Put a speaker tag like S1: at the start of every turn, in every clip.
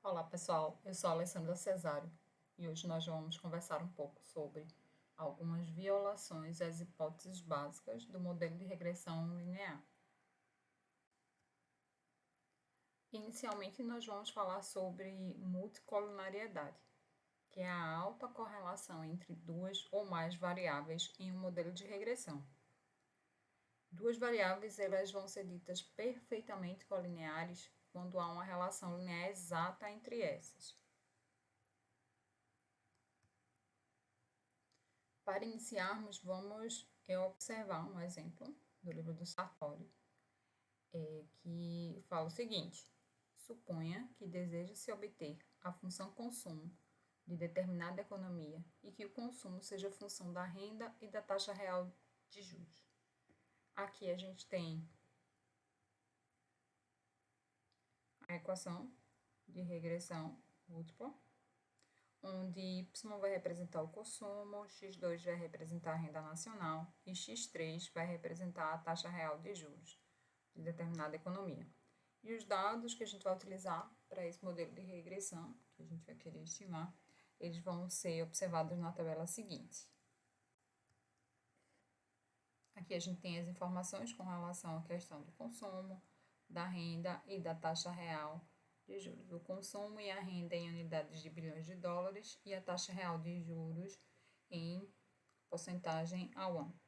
S1: Olá pessoal, eu sou a Alessandra Cesário e hoje nós vamos conversar um pouco sobre algumas violações às hipóteses básicas do modelo de regressão linear. Inicialmente nós vamos falar sobre multicolunariedade, que é a alta correlação entre duas ou mais variáveis em um modelo de regressão. Duas variáveis elas vão ser ditas perfeitamente colineares quando há uma relação linear exata entre essas. Para iniciarmos, vamos observar um exemplo do livro do Sartori, que fala o seguinte: suponha que deseja-se obter a função consumo de determinada economia e que o consumo seja função da renda e da taxa real de juros. Aqui a gente tem a equação de regressão múltipla, onde y vai representar o consumo, x2 vai representar a renda nacional e x3 vai representar a taxa real de juros de determinada economia. E os dados que a gente vai utilizar para esse modelo de regressão, que a gente vai querer estimar, eles vão ser observados na tabela seguinte. Aqui a gente tem as informações com relação à questão do consumo, da renda e da taxa real de juros. O consumo e a renda em unidades de bilhões de dólares e a taxa real de juros em porcentagem ao ano.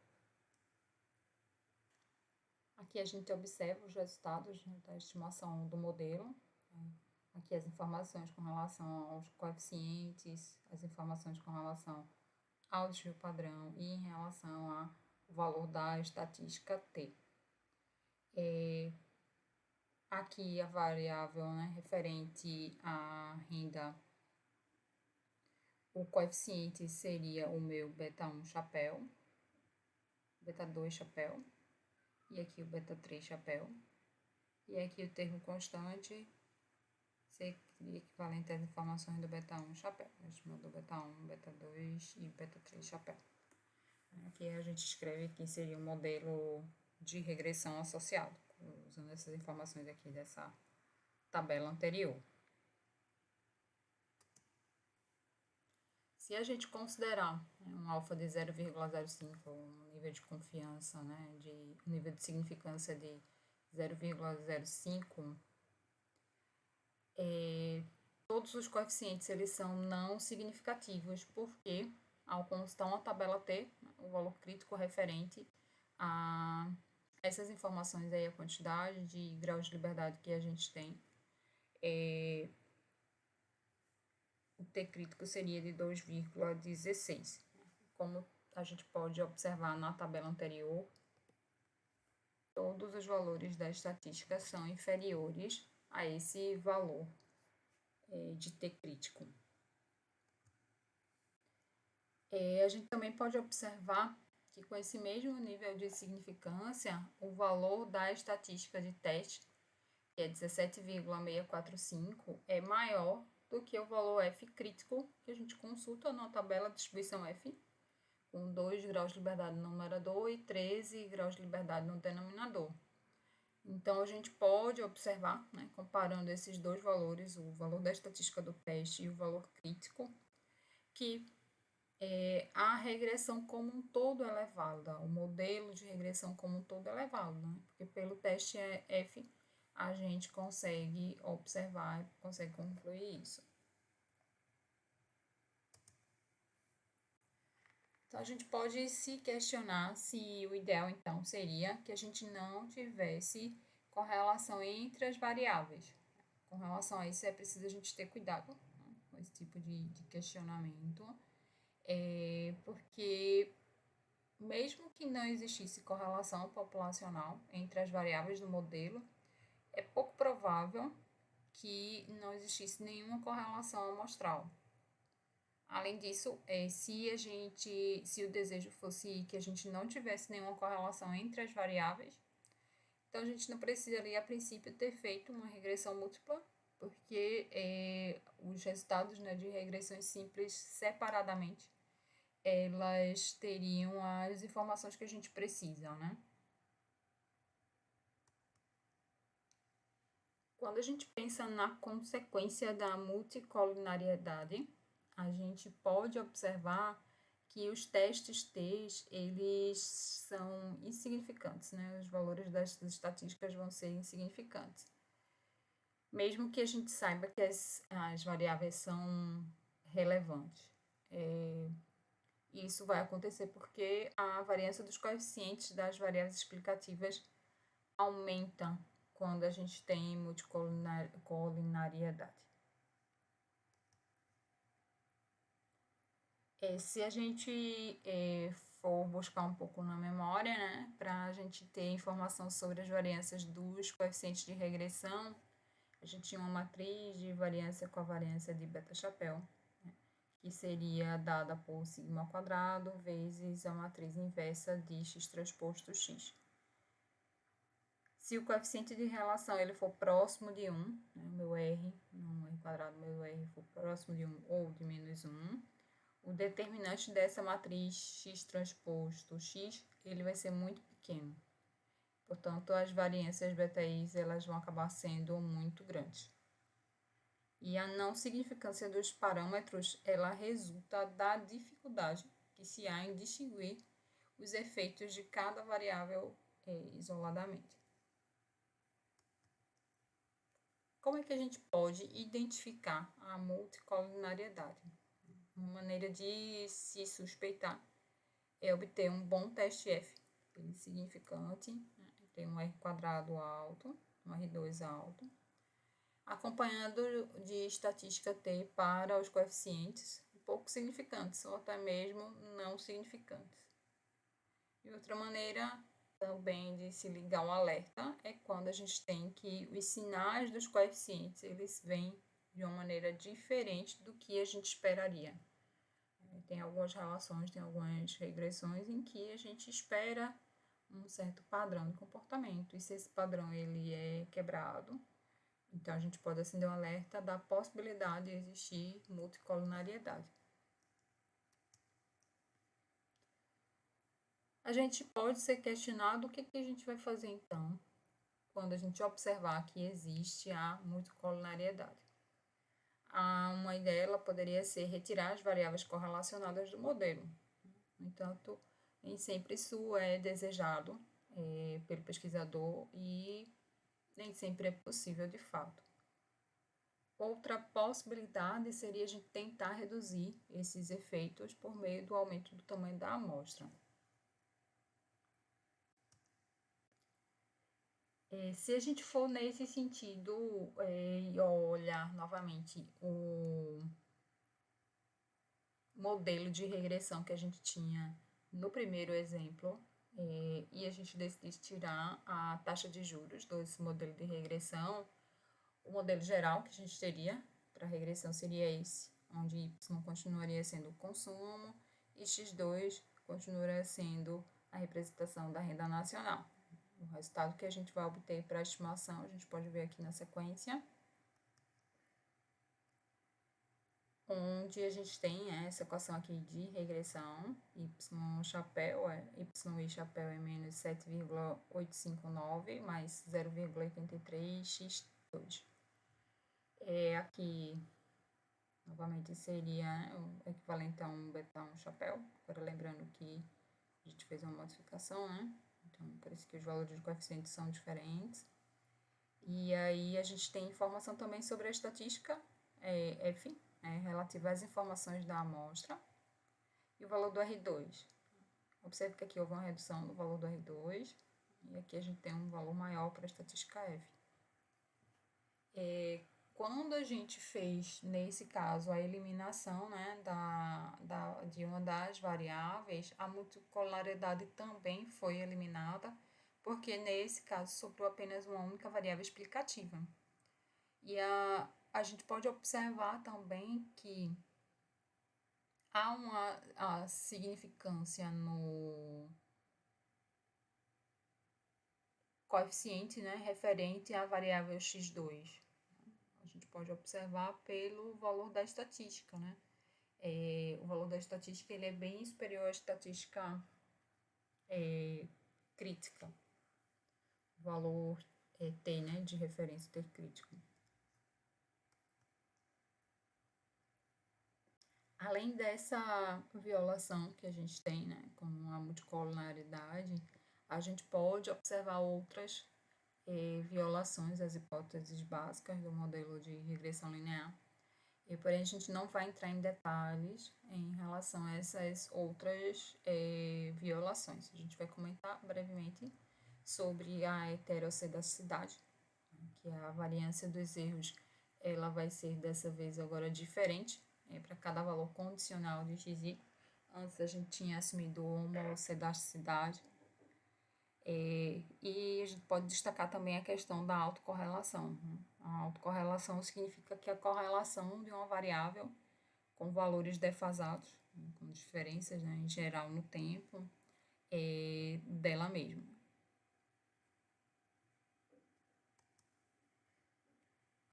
S1: Aqui a gente observa os resultados da estimação do modelo. Aqui as informações com relação aos coeficientes, as informações com relação ao desvio padrão e em relação ao valor da estatística T. Aqui a variável referente à renda, o coeficiente seria o meu beta 1 chapéu, beta 2 chapéu, e aqui o beta 3 chapéu, e aqui o termo constante seria equivalente às informações do beta 1 chapéu. A gente mandou beta 1, beta 2 e beta 3 chapéu. Aqui a gente escreve que seria um modelo de regressão associado, usando essas informações aqui dessa tabela anterior. Se a gente considerar um alfa de 0,05, um nível de confiança, um nível de significância de 0,05, todos os coeficientes eles são não significativos, porque ao constar uma tabela T, o valor crítico referente a essas informações aí, a quantidade de graus de liberdade que a gente tem, o T crítico seria de 2,16. Como a gente pode observar na tabela anterior, todos os valores da estatística são inferiores a esse valor de T crítico. A gente também pode observar que com esse mesmo nível de significância, o valor da estatística de teste, que é 17,645, é maior do que o valor F crítico, que a gente consulta na tabela de distribuição F, com 2 graus de liberdade no numerador e 13 graus de liberdade no denominador. Então, a gente pode observar, comparando esses dois valores, o valor da estatística do teste e o valor crítico, que a regressão como um todo é elevada, o modelo de regressão como um todo é elevado, porque pelo teste F a gente consegue observar, consegue concluir isso. Então, a gente pode se questionar se o ideal, então, seria que a gente não tivesse correlação entre as variáveis. Com relação a isso, é preciso a gente ter cuidado com esse tipo de questionamento, porque mesmo que não existisse correlação populacional entre as variáveis do modelo, é pouco provável que não existisse nenhuma correlação amostral. Além disso, se o desejo fosse que a gente não tivesse nenhuma correlação entre as variáveis, então a gente não precisaria, a princípio, ter feito uma regressão múltipla, porque os resultados de regressões simples separadamente, elas teriam as informações que a gente precisa, Quando a gente pensa na consequência da multicolinariedade, a gente pode observar que os testes T, eles são insignificantes, né? Os valores das estatísticas vão ser insignificantes. Mesmo que a gente saiba que as variáveis são relevantes. Isso vai acontecer porque a variância dos coeficientes das variáveis explicativas aumenta quando a gente tem multicolinariedade. Se a gente for buscar um pouco na memória, né, para a gente ter informação sobre as variâncias dos coeficientes de regressão, a gente tinha uma matriz de variância com a variância de beta-chapéu, né, que seria dada por sigma ao quadrado vezes a matriz inversa de x transposto x. Se o coeficiente de relação ele for próximo de 1, né, o meu R, não R quadrado, o meu R for próximo de 1 ou de menos 1, o determinante dessa matriz x transposto x, ele vai ser muito pequeno. Portanto, as variâncias beta-is, elas vão acabar sendo muito grandes. E a não significância dos parâmetros, ela resulta da dificuldade que se há em distinguir os efeitos de cada variável isoladamente. Como é que a gente pode identificar a multicolinariedade? Uma maneira de se suspeitar é obter um bom teste F, significante, né? Tem um R quadrado alto, um R2 alto, acompanhado de estatística T para os coeficientes pouco significantes ou até mesmo não significantes. E outra maneira também de se ligar um alerta é quando a gente tem que os sinais dos coeficientes, eles vêm de uma maneira diferente do que a gente esperaria. Tem algumas relações, tem algumas regressões em que a gente espera um certo padrão de comportamento. E se esse padrão ele é quebrado, então a gente pode acender um alerta da possibilidade de existir multicolinariedade. A gente pode ser questionado o que a gente vai fazer então, quando a gente observar que existe a multicolinariedade. Uma ideia ela poderia ser retirar as variáveis correlacionadas do modelo. No entanto, nem sempre isso é desejado pelo pesquisador e nem sempre é possível de fato. Outra possibilidade seria a gente tentar reduzir esses efeitos por meio do aumento do tamanho da amostra. Se a gente for nesse sentido e olhar novamente o modelo de regressão que a gente tinha no primeiro exemplo, e a gente decidisse tirar a taxa de juros desse modelo de regressão, o modelo geral que a gente teria para a regressão seria esse, onde Y continuaria sendo o consumo e X2 continuaria sendo a representação da renda nacional. O resultado que a gente vai obter para a estimação, a gente pode ver aqui na sequência, onde a gente tem essa equação aqui de regressão, y chapéu y chapéu é menos 7,859 mais 0,83x2. Aqui, novamente, seria o equivalente a um betão chapéu, agora lembrando que a gente fez uma modificação, né? Então, por isso que os valores de coeficientes são diferentes. E aí a gente tem informação também sobre a estatística F, relativa às informações da amostra, e o valor do R2. Observe que aqui houve uma redução do valor do R2, e aqui a gente tem um valor maior para a estatística F. Quando a gente fez, nesse caso, a eliminação, né, de uma das variáveis, a multicolariedade também foi eliminada, porque nesse caso sobrou apenas uma única variável explicativa. E a gente pode observar também que há uma significância no coeficiente, né, referente à variável x2. A gente pode observar pelo valor da estatística, né? O valor da estatística ele é bem superior à estatística crítica. O valor T, né, de referência T crítico. Além dessa violação que a gente tem, né, como a multicolinaridade, a gente pode observar outras violações às hipóteses básicas do modelo de regressão linear. Porém, a gente não vai entrar em detalhes em relação a essas outras violações. A gente vai comentar brevemente sobre a heterocedacidade, que é a variância dos erros, ela vai ser dessa vez agora diferente para cada valor condicional de xi. Antes a gente tinha assumido homocedasticidade. E a gente pode destacar também a questão da autocorrelação. A autocorrelação significa que a correlação de uma variável com valores defasados, com diferenças, né, em geral no tempo, dela mesma.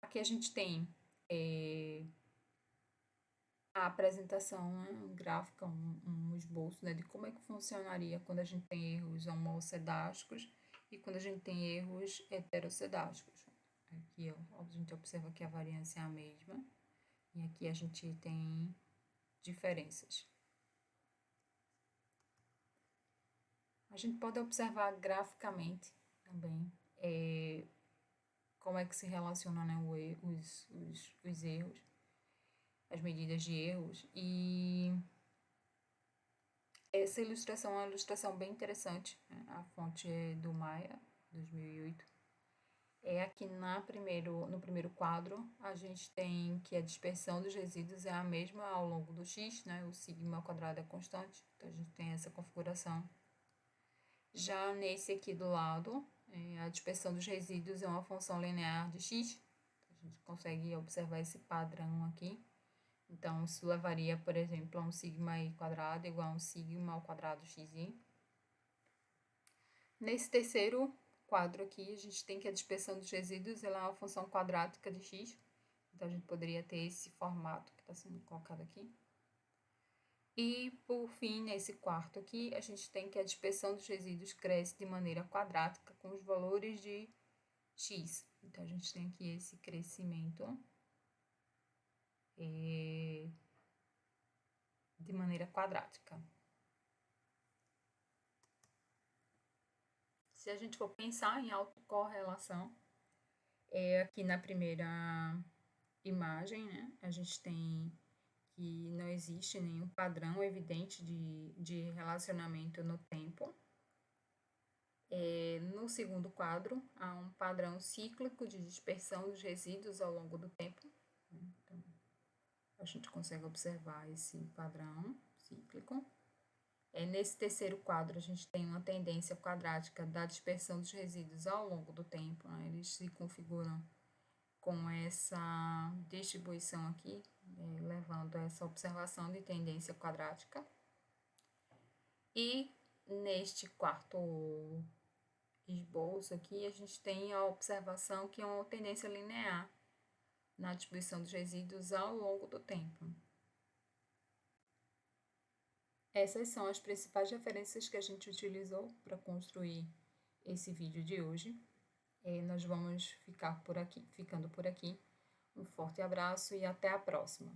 S1: Aqui a gente tem a apresentação, né, gráfica, um esboço, né, de como é que funcionaria quando a gente tem erros homocedásticos e quando a gente tem erros heterocedásticos. Aqui ó, a gente observa que a variância é a mesma e aqui a gente tem diferenças. A gente pode observar graficamente também como é que se relacionam, né, os erros, as medidas de erros, e essa ilustração é uma ilustração bem interessante, né? A fonte é do Maia, 2008. Aqui no primeiro quadro, a gente tem que a dispersão dos resíduos é a mesma ao longo do x, né? O sigma ao quadrado é constante, então a gente tem essa configuração. Já nesse aqui do lado, a dispersão dos resíduos é uma função linear de x, a gente consegue observar esse padrão aqui. Então, isso levaria, por exemplo, a um sigma i quadrado igual a um sigma ao quadrado xi. Nesse terceiro quadro aqui, a gente tem que a dispersão dos resíduos ela é uma função quadrática de x. Então, a gente poderia ter esse formato que está sendo colocado aqui. E, por fim, nesse quarto aqui, a gente tem que a dispersão dos resíduos cresce de maneira quadrática com os valores de x. Então, a gente tem aqui esse crescimento de maneira quadrática. Se a gente for pensar em autocorrelação, aqui na primeira imagem, né, a gente tem que não existe nenhum padrão evidente de relacionamento no tempo. No segundo quadro, há um padrão cíclico de dispersão dos resíduos ao longo do tempo. Então, a gente consegue observar esse padrão cíclico. Nesse terceiro quadro, a gente tem uma tendência quadrática da dispersão dos resíduos ao longo do tempo, né? Eles se configuram com essa distribuição aqui, levando a essa observação de tendência quadrática. E neste quarto esboço aqui, a gente tem a observação que é uma tendência linear na distribuição dos resíduos ao longo do tempo. Essas são as principais referências que a gente utilizou para construir esse vídeo de hoje. Nós vamos ficando por aqui. Um forte abraço e até a próxima!